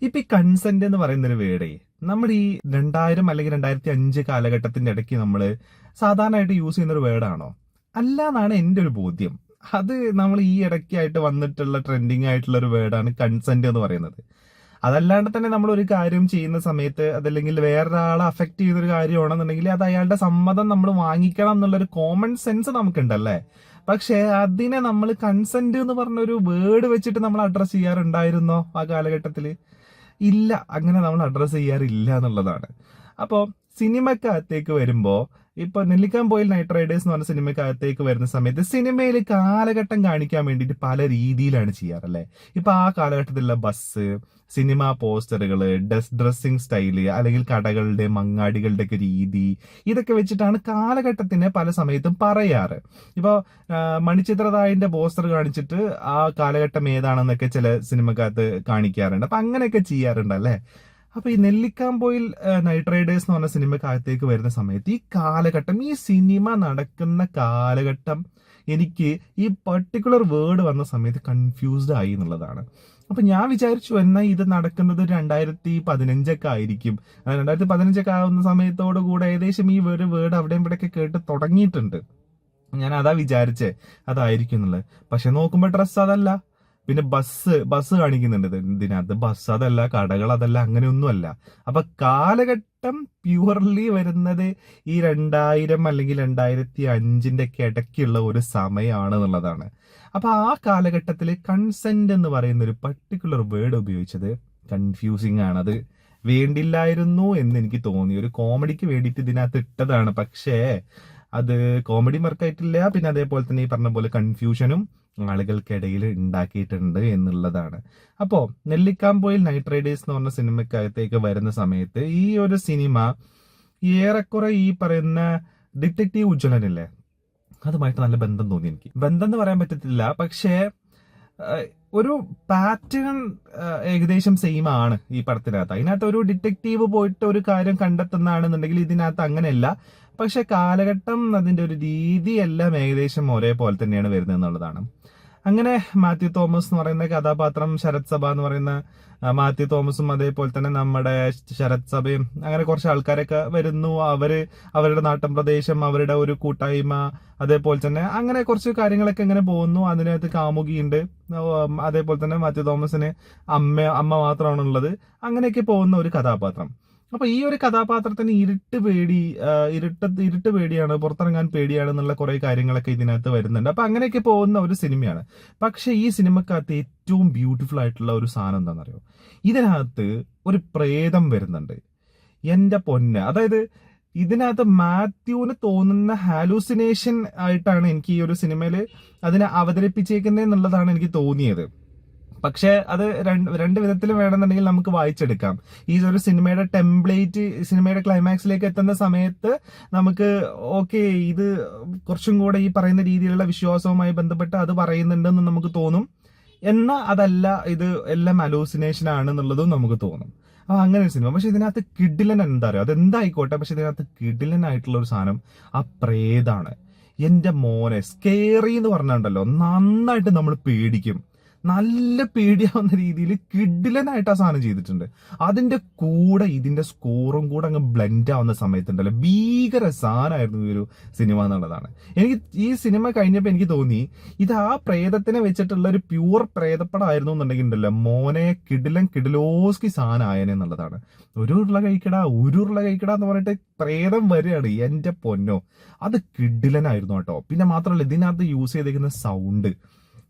ഇപ്പൊ ഈ കൺസെന്റ് എന്ന് പറയുന്ന ഒരു വേർഡേ നമ്മുടെ ഈ 2000 അല്ലെങ്കിൽ 2005 കാലഘട്ടത്തിന്റെ ഇടയ്ക്ക് നമ്മൾ സാധാരണയായിട്ട് യൂസ് ചെയ്യുന്ന ഒരു വേർഡാണോ? അല്ല എന്നാണ് എന്റെ ഒരു ബോധ്യം. അത് നമ്മൾ ഈ ഇടയ്ക്കായിട്ട് വന്നിട്ടുള്ള ട്രെൻഡിങ് ആയിട്ടുള്ള ഒരു വേർഡാണ് കൺസെന്റ് എന്ന് പറയുന്നത്. അതല്ലാണ്ട് തന്നെ നമ്മൾ ഒരു കാര്യം ചെയ്യുന്ന സമയത്ത് അതല്ലെങ്കിൽ വേറൊരാളെ അഫക്ട് ചെയ്യുന്ന ഒരു കാര്യമാണെന്നുണ്ടെങ്കിൽ അത് അയാളുടെ സമ്മതം നമ്മൾ വാങ്ങിക്കണം എന്നുള്ളൊരു കോമൺ സെൻസ് നമുക്കുണ്ടല്ലേ. പക്ഷെ അതിനെ നമ്മൾ കൺസെന്റ് എന്ന് പറഞ്ഞ ഒരു വേർഡ് വെച്ചിട്ട് നമ്മൾ അഡ്രസ് ചെയ്യാറുണ്ടായിരുന്നോ ആ കാലഘട്ടത്തില്? ഇല്ല, അങ്ങനെ നമ്മൾ അഡ്രസ് ചെയ്യാറില്ല എന്നുള്ളതാണ്. അപ്പോൾ സിനിമക്കകത്തേക്ക് വരുമ്പോ ഇപ്പൊ നെല്ലിക്കാംപോയിൽ നൈറ്റ് റൈഡേഴ്സ് എന്ന് പറഞ്ഞ സിനിമക്കകത്തേക്ക് വരുന്ന സമയത്ത് സിനിമയിൽ കാലഘട്ടം കാണിക്കാൻ വേണ്ടിയിട്ട് പല രീതിയിലാണ് ചെയ്യാറല്ലേ. ഇപ്പൊ ആ കാലഘട്ടത്തിലുള്ള ബസ്, സിനിമാ പോസ്റ്ററുകള്, ഡ്രസ്സിങ് സ്റ്റൈല്, അല്ലെങ്കിൽ കടകളുടെ മങ്ങാടികളുടെ ഒക്കെ രീതി, ഇതൊക്കെ വെച്ചിട്ടാണ് കാലഘട്ടത്തിനെ പല സമയത്തും പറയാറ്. ഇപ്പൊ മണിച്ചിത്രതാഴിന്റെ പോസ്റ്റർ കാണിച്ചിട്ട് ആ കാലഘട്ടം ഏതാണെന്നൊക്കെ ചില സിനിമക്കകത്ത് കാണിക്കാറുണ്ട്. അപ്പൊ അങ്ങനെയൊക്കെ ചെയ്യാറുണ്ട് അല്ലേ. അപ്പൊ ഈ നെല്ലിക്കാംപോയിൽ നൈറ്റ് റൈഡേഴ്സ് എന്ന് പറഞ്ഞ സിനിമക്കകത്തേക്ക് വരുന്ന സമയത്ത് ഈ കാലഘട്ടം, ഈ സിനിമ നടക്കുന്ന കാലഘട്ടം എനിക്ക് ഈ പർട്ടിക്കുലർ വേർഡ് വന്ന സമയത്ത് കൺഫ്യൂസ്ഡ് ആയി എന്നുള്ളതാണ്. അപ്പൊ ഞാൻ വിചാരിച്ചു എന്നാൽ ഇത് നടക്കുന്നത് 2015 ആയിരിക്കും. 2015 ആവുന്ന സമയത്തോടു കൂടെ ഏകദേശം ഈ ഒരു വേർഡ് അവിടെയും ഇവിടെയൊക്കെ കേട്ട് തുടങ്ങിയിട്ടുണ്ട്. ഞാൻ അതാ വിചാരിച്ചേ അതായിരിക്കും എന്നുള്ളത്. പക്ഷെ നോക്കുമ്പോ ഡ്രസ്സ് അതല്ല, പിന്നെ ബസ് കാണിക്കുന്നുണ്ട് ഇതിനകത്ത്. ബസ് അതല്ല, കടകൾ അതല്ല, അങ്ങനെയൊന്നുമല്ല. അപ്പൊ കാലഘട്ടം പ്യുവർലി വരുന്നത് ഈ 2000 അല്ലെങ്കിൽ 2005 ഒക്കെ ഇടയ്ക്കുള്ള ഒരു സമയമാണ് എന്നുള്ളതാണ്. അപ്പൊ ആ കാലഘട്ടത്തിൽ കൺസെന്റ് എന്ന് പറയുന്ന ഒരു പർട്ടിക്കുലർ വേർഡ് ഉപയോഗിച്ചത് കൺഫ്യൂസിങ് ആണ്. അത് വേണ്ടില്ലായിരുന്നു എന്ന് എനിക്ക് തോന്നി. ഒരു കോമഡിക്ക് വേണ്ടിയിട്ട് ഇതിനകത്ത് ഇട്ടതാണ്, പക്ഷേ അത് കോമഡി വർക്കായിട്ടില്ല. പിന്നെ അതേപോലെ തന്നെ ഈ പറഞ്ഞ പോലെ കൺഫ്യൂഷനും ആളുകൾക്കിടയിൽ ഉണ്ടാക്കിയിട്ടുണ്ട് എന്നുള്ളതാണ്. അപ്പോ നെല്ലിക്കാംപോയിൽ നൈറ്റ് റൈഡേഴ്സ് എന്ന് പറഞ്ഞ സിനിമക്കകത്തേക്ക് വരുന്ന സമയത്ത് ഈ ഒരു സിനിമ ഏറെക്കുറെ ഈ പറയുന്ന ഡിറ്റക്റ്റീവ് ഉജ്ജ്വലനില്ലേ, അതുമായിട്ട് നല്ല ബന്ധം തോന്നി എനിക്ക്. ബന്ധം എന്ന് പറയാൻ പറ്റത്തില്ല, പക്ഷേ ഒരു പാറ്റേൺ ഏകദേശം സെയിം ആണ് ഈ പടത്തിനകത്ത്. അതിനകത്ത് ഒരു ഡിറ്റക്റ്റീവ് പോയിട്ട് ഒരു കാര്യം കണ്ടെത്തുന്നതാണെന്നുണ്ടെങ്കിൽ ഇതിനകത്ത് അങ്ങനെയല്ല. പക്ഷെ കാലഘട്ടം, അതിന്റെ ഒരു രീതി എല്ലാം ഏകദേശം ഒരേപോലെ തന്നെയാണ് വരുന്നത് എന്നുള്ളതാണ്. അങ്ങനെ മാത്യു തോമസ് എന്ന് പറയുന്ന കഥാപാത്രം, ശരത് സഭ എന്ന് പറയുന്ന മാത്യു തോമസും അതേപോലെ തന്നെ നമ്മുടെ ശരത് സഭയും, അങ്ങനെ കുറച്ച് ആൾക്കാരൊക്കെ വരുന്നു. അവരുടെ നാട്ടിൻ പ്രദേശം, അവരുടെ ഒരു കൂട്ടായ്മ, അതേപോലെ തന്നെ അങ്ങനെ കുറച്ച് കാര്യങ്ങളൊക്കെ ഇങ്ങനെ പോകുന്നു. അതിനകത്ത് കാമുകിയുണ്ട്, അതേപോലെ തന്നെ മാത്യു തോമസിന് അമ്മ മാത്രമാണുള്ളത്. അങ്ങനെയൊക്കെ പോകുന്ന ഒരു കഥാപാത്രം. അപ്പൊ ഈ ഒരു കഥാപാത്രത്തിന് ഇരുട്ട് പേടിയാണ്, പുറത്തിറങ്ങാൻ പേടിയാണ് എന്നുള്ള കുറെ കാര്യങ്ങളൊക്കെ ഇതിനകത്ത് വരുന്നുണ്ട്. അപ്പൊ അങ്ങനെയൊക്കെ പോകുന്ന ഒരു സിനിമയാണ്. പക്ഷെ ഈ സിനിമക്കകത്ത് ഏറ്റവും ബ്യൂട്ടിഫുൾ ആയിട്ടുള്ള ഒരു സാധനം എന്താണെന്നറിയോ? ഇതിനകത്ത് ഒരു പ്രേതം വരുന്നുണ്ട്. എന്റെ പൊന്ന്, അതായത് ഇതിനകത്ത് മാത്യുവിന് തോന്നുന്ന ഹാലൂസിനേഷൻ ആയിട്ടാണ് എനിക്ക് ഈ ഒരു സിനിമയിൽ അതിനെ അവതരിപ്പിച്ചേക്കുന്നത് എന്നുള്ളതാണ് എനിക്ക് തോന്നിയത്. പക്ഷെ അത് രണ്ട് വിധത്തിലും വേണമെന്നുണ്ടെങ്കിൽ നമുക്ക് വായിച്ചെടുക്കാം. ഈ ഒരു സിനിമയുടെ ടെംപ്ലേറ്റ്, സിനിമയുടെ ക്ലൈമാക്സിലേക്ക് എത്തുന്ന സമയത്ത് നമുക്ക് ഓക്കെ, ഇത് കുറച്ചും കൂടെ ഈ പറയുന്ന രീതിയിലുള്ള വിശ്വാസവുമായി ബന്ധപ്പെട്ട് അത് പറയുന്നുണ്ടെന്ന് നമുക്ക് തോന്നും. എന്നാൽ അതല്ല, ഇത് എല്ലാം അലൂസിനേഷൻ ആണെന്നുള്ളതും നമുക്ക് തോന്നും. അപ്പൊ അങ്ങനെ ഒരു സിനിമ. പക്ഷെ ഇതിനകത്ത് കിഡിലൻ എന്താ പറയുക, അതെന്തായിക്കോട്ടെ, പക്ഷെ ഇതിനകത്ത് കിഡിലൻ ആയിട്ടുള്ള ഒരു സാധനം ആ പ്രേതാണ്. എന്റെ മോനെ, സ്കേറി എന്ന് പറഞ്ഞുണ്ടല്ലോ, നന്നായിട്ട് നമ്മൾ പേടിക്കും. നല്ല പേടിയാവുന്ന രീതിയിൽ കിഡിലനായിട്ട് ആ സാധനം ചെയ്തിട്ടുണ്ട്. അതിന്റെ കൂടെ ഇതിന്റെ സ്കോറും കൂടെ അങ്ങ് ബ്ലെൻഡ് ആവുന്ന സമയത്തുണ്ടല്ലോ, ഭീകര സാധനമായിരുന്നു ഈ ഒരു സിനിമ എന്നുള്ളതാണ്. എനിക്ക് ഈ സിനിമ കഴിഞ്ഞപ്പോൾ എനിക്ക് തോന്നി ഇത് ആ പ്രേതത്തിനെ വെച്ചിട്ടുള്ള ഒരു പ്യൂർ പ്രേതപ്പടമായിരുന്നു എന്നുണ്ടെങ്കിൽ ഉണ്ടല്ലോ മോനെ, കിഡിലോസ്കി സാധനം ആയനെ എന്നുള്ളതാണ്. ഒരു ഉരുള കഴിക്കടാ എന്ന് പറഞ്ഞിട്ട് പ്രേതം വരികയാണ്. എന്റെ പൊന്നോ, അത് കിഡിലനായിരുന്നു കേട്ടോ. പിന്നെ മാത്രമല്ല ഇതിനകത്ത് യൂസ് ചെയ്തേക്കുന്ന സൗണ്ട്,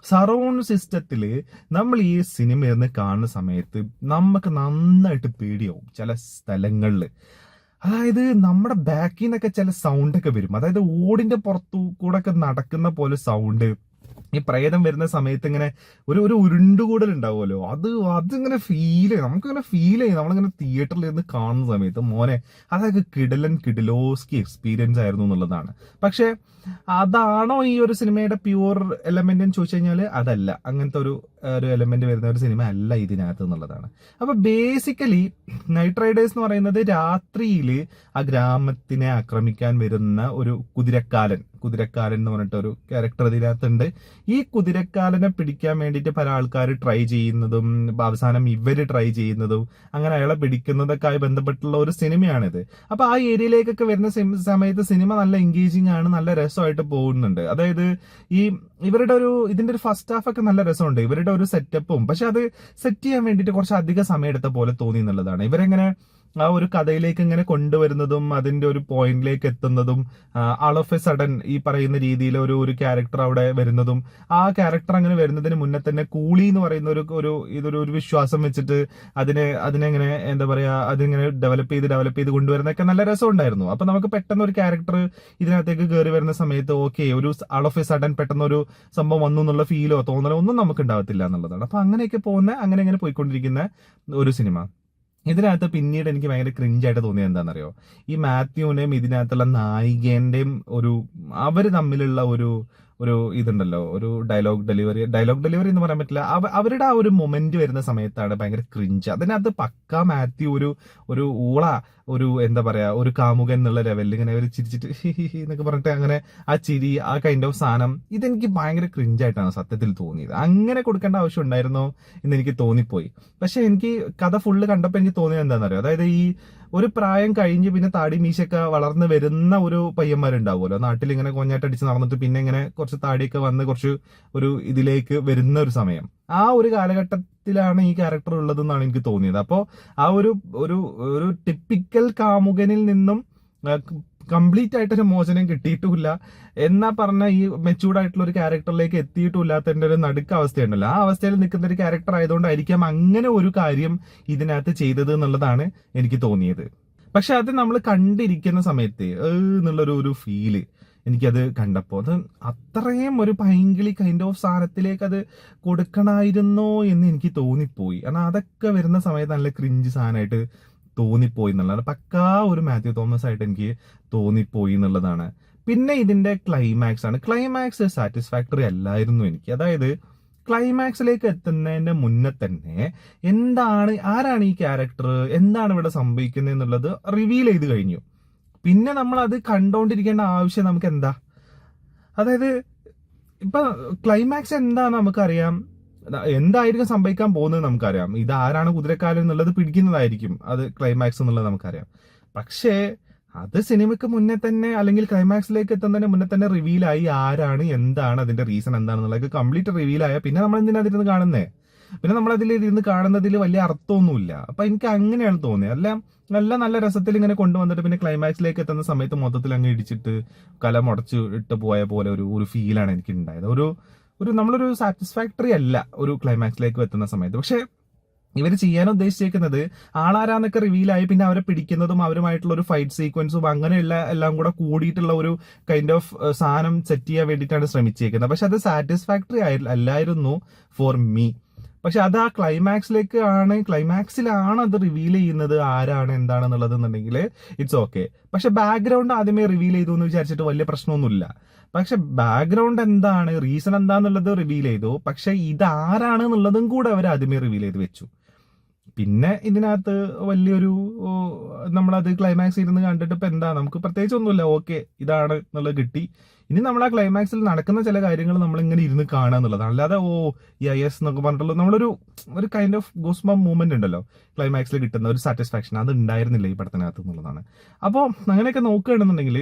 സറൗണ്ട് സിസ്റ്റത്തില് നമ്മൾ ഈ സിനിമ ഇരുന്ന് കാണുന്ന സമയത്ത് നമുക്ക് നന്നായിട്ട് പേടിയാവും ചില സ്ഥലങ്ങളിൽ. അതായത് നമ്മുടെ ബാക്കിൽ നിന്നൊക്കെ ചില സൗണ്ടൊക്കെ വരും. അതായത് ഓടിന്റെ പുറത്തു കൂടെ ഒക്കെ നടക്കുന്ന പോലെ സൗണ്ട്. ഈ പ്രേതം വരുന്ന സമയത്ത് ഇങ്ങനെ ഒരു ഉരുണ്ടുകൂടൽ ഉണ്ടാവുമല്ലോ, അതിങ്ങനെ നമുക്കിങ്ങനെ ഫീൽ ചെയ്യും നമ്മളിങ്ങനെ തിയേറ്ററിൽ ഇരുന്ന് കാണുന്ന സമയത്ത്. മോനെ, അതൊക്കെ കിഡിലോസ്കി എക്സ്പീരിയൻസ് ആയിരുന്നു എന്നുള്ളതാണ്. പക്ഷെ അതാണോ ഈ ഒരു സിനിമയുടെ പ്യൂർ എലമെന്റ് എന്ന് ചോദിച്ചു കഴിഞ്ഞാൽ അതല്ല. അങ്ങനത്തെ ഒരു എലമെന്റ് വരുന്ന ഒരു സിനിമ അല്ല ഇതിനകത്ത് എന്നുള്ളതാണ്. അപ്പൊ ബേസിക്കലി നൈറ്റ് റൈഡേഴ്സ് എന്ന് പറയുന്നത് രാത്രിയിൽ ആ ഗ്രാമത്തിനെ ആക്രമിക്കാൻ വരുന്ന ഒരു കുതിരക്കാരൻ എന്ന് പറഞ്ഞിട്ട് ഒരു ക്യാരക്ടർ ഇതിനകത്തുണ്ട്. ഈ കുതിരക്കാരനെ പിടിക്കാൻ വേണ്ടിയിട്ട് പല ആൾക്കാർ ട്രൈ ചെയ്യുന്നതും അവസാനം ഇവര് ട്രൈ ചെയ്യുന്നതും അങ്ങനെ അയാളെ പിടിക്കുന്നതൊക്കെ ആയി ബന്ധപ്പെട്ടുള്ള ഒരു സിനിമയാണിത്. അപ്പൊ ആ ഏരിയയിലേക്കൊക്കെ വരുന്ന സമയത്ത് സിനിമ നല്ല എൻഗേജിങ് ആണ്, നല്ല രസമായിട്ട് പോകുന്നുണ്ട്. അതായത് ഈ ഇവരുടെ ഇതിന്റെ ഒരു ഫസ്റ്റ് ഹാഫ് ഒക്കെ നല്ല രസമുണ്ട്, ഇവരുടെ ഒരു സെറ്റപ്പും. പക്ഷെ അത് സെറ്റ് ചെയ്യാൻ വേണ്ടിയിട്ട് കുറച്ച് അധികം സമയം എടുത്ത പോലെ തോന്നി എന്നുള്ളതാണ്. ഇവരെങ്ങനെ ആ ഒരു കഥയിലേക്ക് ഇങ്ങനെ കൊണ്ടുവരുന്നതും അതിന്റെ ഒരു പോയിന്റിലേക്ക് എത്തുന്നതും ആൾ ഓഫ് എ സഡൻ ഈ പറയുന്ന രീതിയിൽ ഒരു ക്യാരക്ടർ അവിടെ വരുന്നതും ആ ക്യാരക്ടർ അങ്ങനെ വരുന്നതിന് മുന്നേ തന്നെ കൂളി എന്ന് പറയുന്ന ഒരു വിശ്വാസം വെച്ചിട്ട് അതിനെങ്ങനെ എന്താ പറയാ അതിങ്ങനെ ഡെവലപ്പ് ചെയ്ത് കൊണ്ടുവരുന്നതൊക്കെ നല്ല രസമുണ്ടായിരുന്നു. അപ്പൊ നമുക്ക് പെട്ടെന്ന് ഒരു ക്യാരക്ടർ ഇതിനകത്തേക്ക് കയറി വരുന്ന സമയത്ത് ഓക്കെ ഒരു ആൾ ഓഫ് എ സഡൻ പെട്ടെന്ന് ഒരു സംഭവം വന്നു എന്നുള്ള ഫീലോ തോന്നലോ ഒന്നും നമുക്ക് ഉണ്ടാവത്തില്ല എന്നുള്ളതാണ്. അപ്പൊ അങ്ങനെയൊക്കെ പോകുന്ന അങ്ങനെ പോയിക്കൊണ്ടിരിക്കുന്ന ഒരു സിനിമ. ഇതിനകത്ത് പിന്നീട് എനിക്ക് ഭയങ്കര ക്രിഞ്ചായിട്ട് തോന്നിയത് എന്താണെന്നറിയോ, ഈ മാത്യുവിന്റെയും ഇതിനകത്തുള്ള നായികേന്റെയും അവര് തമ്മിലുള്ള ഒരു ഇതുണ്ടല്ലോ, ഒരു ഡയലോഗ് ഡെലിവറി എന്ന് പറയാൻ പറ്റില്ല. അവരുടെ ആ ഒരു മൊമെന്റ് വരുന്ന സമയത്താണ് ഭയങ്കര ക്രിഞ്ച്. അതിനകത്ത് പക്ക മാത്യു ഒരു ഊള എന്താ പറയാ ഒരു കാമുകൻ എന്നുള്ള ലെവലിൽ ഇങ്ങനെ ഒരു ചിരിച്ചിട്ട് എന്നൊക്കെ പറഞ്ഞിട്ട് അങ്ങനെ ആ ചിരി ആ കൈൻഡ് ഓഫ് സാധനം ഇതെനിക്ക് ഭയങ്കര ക്രിഞ്ചായിട്ടാണ് സത്യത്തിൽ തോന്നിയത്. അങ്ങനെ കൊടുക്കേണ്ട ആവശ്യം ഉണ്ടായിരുന്നോ എന്ന് എനിക്ക് തോന്നിപ്പോയി. പക്ഷെ എനിക്ക് കഥ ഫുള്ള് കണ്ടപ്പോൾ എനിക്ക് തോന്നിയത് എന്താണെന്നറിയോ, അതായത് ഈ ഒരു പ്രായം കഴിഞ്ഞ് പിന്നെ താടി മീശയൊക്കെ വളർന്ന് വരുന്ന ഒരു പയ്യന്മാരുണ്ടാവുമല്ലോ നാട്ടിൽ, ഇങ്ങനെ കൊഞ്ഞാട്ടടിച്ച് നടന്നിട്ട് പിന്നെ ഇങ്ങനെ കുറച്ച് താടിയൊക്കെ വന്ന് കുറച്ച് ഇതിലേക്ക് വരുന്ന ഒരു സമയം, ആ ഒരു കാലഘട്ടത്തിലാണ് ഈ ക്യാരക്ടർ ഉള്ളതെന്നാണ് എനിക്ക് തോന്നിയത്. അപ്പോൾ ആ ഒരു ടിപ്പിക്കൽ കാമുകനിൽ നിന്നും കംപ്ലീറ്റ് ആയിട്ടൊരു മോചനം കിട്ടിയിട്ടുമില്ല എന്നാ പറഞ്ഞ ഈ മെച്ചൂർഡ് ആയിട്ടുള്ള ഒരു ക്യാരക്ടറിലേക്ക് എത്തിയിട്ടുമില്ലാത്തതിന്റെ ഒരു നടുക്ക അവസ്ഥയുണ്ടല്ലോ, ആ അവസ്ഥയിൽ നിൽക്കുന്ന ഒരു ക്യാരക്ടർ ആയതുകൊണ്ടായിരിക്കാം അങ്ങനെ ഒരു കാര്യം ഇതിനകത്ത് ചെയ്തത് എന്നുള്ളതാണ് എനിക്ക് തോന്നിയത്. പക്ഷെ അത് നമ്മൾ കണ്ടിരിക്കുന്ന സമയത്ത് എന്നുള്ളൊരു ഫീല് എനിക്കത് കണ്ടപ്പോൾ അത് അത്രയും ഒരു പൈങ്കിളി കൈൻഡ് ഓഫ് സാധനത്തിലേക്ക് അത് കൊടുക്കണമായിരുന്നോ എന്ന് എനിക്ക് തോന്നിപ്പോയി. കാരണം അതൊക്കെ വരുന്ന സമയത്ത് നല്ല ക്രിഞ്ച് സാധനമായിട്ട് തോന്നിപ്പോയി എന്നുള്ളതാണ്. പക്കാ ഒരു മാത്യു തോമസ് ആയിട്ട് എനിക്ക് തോന്നിപ്പോയി എന്നുള്ളതാണ്. പിന്നെ ഇതിന്റെ ക്ലൈമാക്സ് സാറ്റിസ്ഫാക്ടറി അല്ലായിരുന്നു എനിക്ക്. അതായത് ക്ലൈമാക്സിലേക്ക് എത്തുന്നതിന്റെ മുന്നേ തന്നെ ആരാണ് ഈ ക്യാരക്ടർ, എന്താണ് ഇവിടെ സംഭവിക്കുന്നത് എന്നുള്ളത് റിവീൽ ചെയ്ത് കഴിഞ്ഞു. പിന്നെ നമ്മൾ അത് കണ്ടോണ്ടിരിക്കേണ്ട ആവശ്യം നമുക്ക് എന്താ? അതായത് ഇപ്പൊ ക്ലൈമാക്സ് എന്താന്ന് നമുക്കറിയാം, എന്തായിരിക്കും സംഭവിക്കാൻ പോകുന്നത് നമുക്കറിയാം. ഇത് ആരാണ് കുതിരക്കാരൻ എന്നുള്ളത് പിടിക്കുന്നതായിരിക്കും അത് ക്ലൈമാക്സ് എന്നുള്ളത് നമുക്കറിയാം. പക്ഷേ അത് സിനിമയ്ക്ക് മുന്നേ തന്നെ അല്ലെങ്കിൽ ക്ലൈമാക്സിലേക്ക് എത്തുന്നതിന് മുന്നേ തന്നെ റിവീലായി ആരാണ്, എന്താണ് അതിന്റെ റീസൺ എന്താണെന്നുള്ളത് കംപ്ലീറ്റ് റിവീലായ പിന്നെ നമ്മൾ എന്തിനാ അതിരുന്ന് കാണുന്നേ? പിന്നെ നമ്മൾ അതിലിരുന്ന് കാണുന്നതിൽ വലിയ അർത്ഥമൊന്നുമില്ല. അപ്പൊ എനിക്ക് അങ്ങനെയാണ് തോന്നിയത്. നല്ല രസത്തിൽ ഇങ്ങനെ കൊണ്ടുവന്നിട്ട് പിന്നെ ക്ലൈമാക്സിലേക്ക് എത്തുന്ന സമയത്ത് മൊത്തത്തിൽ അങ്ങ് ഇടിച്ചിട്ട് കല മുടച്ചു ഇട്ട് പോയ പോലെ ഒരു ഫീലാണ് എനിക്ക് ഉണ്ടായത്. നമ്മളൊരു സാറ്റിസ്ഫാക്ടറി അല്ല ഒരു ക്ലൈമാക്സിലേക്ക് എത്തുന്ന സമയത്ത്. പക്ഷെ ഇവർ ചെയ്യാൻ ഉദ്ദേശിച്ചേക്കുന്നത് ആളാരാന്നൊക്കെ റിവീലായി പിന്നെ അവരെ പിടിക്കുന്നതും അവരുമായിട്ടുള്ള ഒരു ഫൈറ്റ് സീക്വൻസും അങ്ങനെയുള്ള എല്ലാം കൂടെ കൂടിയിട്ടുള്ള ഒരു കൈൻഡ് ഓഫ് സാധനം സെറ്റ് ചെയ്യാൻ വേണ്ടിയിട്ടാണ് ശ്രമിച്ചേക്കുന്നത്. പക്ഷെ അത് സാറ്റിസ്ഫാക്ടറി അല്ലായിരുന്നു ഫോർ മീ. പക്ഷെ അത് ആ ക്ലൈമാക്സിലാണ് അത് റിവീൽ ചെയ്യുന്നത് ആരാണ് എന്താണെന്നുള്ളത് എന്നുണ്ടെങ്കിൽ ഇറ്റ്സ് ഓക്കെ. പക്ഷെ ബാക്ക്ഗ്രൗണ്ട് ആദ്യമേ റിവീൽ ചെയ്തു എന്ന് വിചാരിച്ചിട്ട് വലിയ പ്രശ്നമൊന്നുമില്ല. പക്ഷെ ബാക്ക്ഗ്രൗണ്ട് എന്താണ്, റീസൺ എന്താന്നുള്ളത് റിവീൽ ചെയ്തു. പക്ഷെ ഇതാരാണ് എന്നുള്ളതും കൂടെ അവർ ആദ്യമേ റിവീൽ ചെയ്ത് വെച്ചു. പിന്നെ ഇതിനകത്ത് വലിയൊരു നമ്മളത് ക്ലൈമാക്സ് ഇരുന്ന് കണ്ടിട്ട് ഇപ്പൊ എന്താ, നമുക്ക് പ്രത്യേകിച്ച് ഒന്നുമില്ല, ഓക്കെ ഇതാണ് എന്നുള്ളത് കിട്ടി. ഇനി നമ്മൾ ആ ക്ലൈമാക്സിൽ നടക്കുന്ന ചില കാര്യങ്ങൾ നമ്മൾ ഇങ്ങനെ ഇരുന്ന് കാണുക എന്നുള്ളതാണ്. അല്ലാതെ യെസ് എന്നൊക്കെ പറഞ്ഞിട്ടുള്ള നമ്മളൊരു കൈൻഡ് ഓഫ് ഗൂസ്ബം മൂവ്മെന്റ് ഉണ്ടല്ലോ ക്ലൈമാക്സിൽ കിട്ടുന്ന ഒരു സാറ്റിസ്ഫാക്ഷൻ, അത് ഉണ്ടായിരുന്നില്ല ഈ പടത്തിനകത്ത് എന്നുള്ളതാണ്. അപ്പോൾ അങ്ങനെയൊക്കെ നോക്കുകയാണെന്നുണ്ടെങ്കിൽ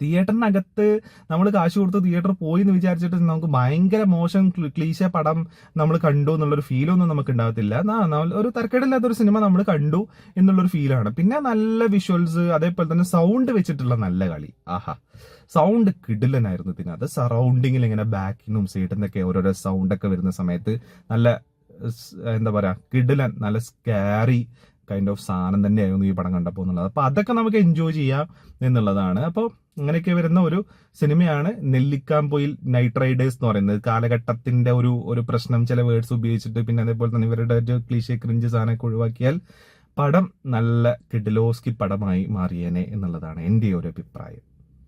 തിയേറ്ററിനകത്ത് നമ്മൾ കാശ് കൊടുത്ത് തിയേറ്റർ പോയി എന്ന് വിചാരിച്ചിട്ട് നമുക്ക് ഭയങ്കര മോശം ക്ലീശ പടം നമ്മൾ കണ്ടു എന്നുള്ളൊരു ഫീലൊന്നും നമുക്ക് ഉണ്ടാകത്തില്ല. ഒരു തരക്കേടില്ലാത്തൊരു സിനിമ നമ്മൾ കണ്ടു എന്നുള്ളൊരു ഫീലാണ്. പിന്നെ നല്ല വിഷ്വൽസ്, അതേപോലെ തന്നെ സൗണ്ട് വെച്ചിട്ടുള്ള നല്ല കളി. സൗണ്ട് കിടിലനായിരുന്നു. ഇതിനകത്ത് സറൗണ്ടിങ്ങിൽ ഇങ്ങനെ ബാക്കിനും സൈഡിൽ നിന്നൊക്കെ ഓരോരോ സൗണ്ടൊക്കെ വരുന്ന സമയത്ത് നല്ല എന്താ പറയാ കിടിലൻ, നല്ല സ്കാരി കൈൻഡ് ഓഫ് സാധനം തന്നെയായിരുന്നു ഈ പടം കണ്ടപ്പോൾ എന്നുള്ളത്. അപ്പൊ അതൊക്കെ നമുക്ക് എൻജോയ് ചെയ്യാം എന്നുള്ളതാണ്. അപ്പോൾ അങ്ങനെയൊക്കെ വരുന്ന ഒരു സിനിമയാണ് നെല്ലിക്കാംപൊയിൽ നൈറ്റ് റൈഡേഴ്സ് എന്ന് പറയുന്നത്. കാലഘട്ടത്തിന്റെ ഒരു പ്രശ്നം ചില വേർഡ്സ് ഉപയോഗിച്ചിട്ട് പിന്നെ അതേപോലെ തന്നെ ഇവരുടെ ഒരു ക്ലീശേ ക്രിഞ്ച് സാധനമൊക്കെ ഒഴിവാക്കിയാൽ പടം നല്ല കിഡിലോസ്കി പടമായി മാറിയേനെ എന്നുള്ളതാണ് എൻ്റെ ഒരു അഭിപ്രായം.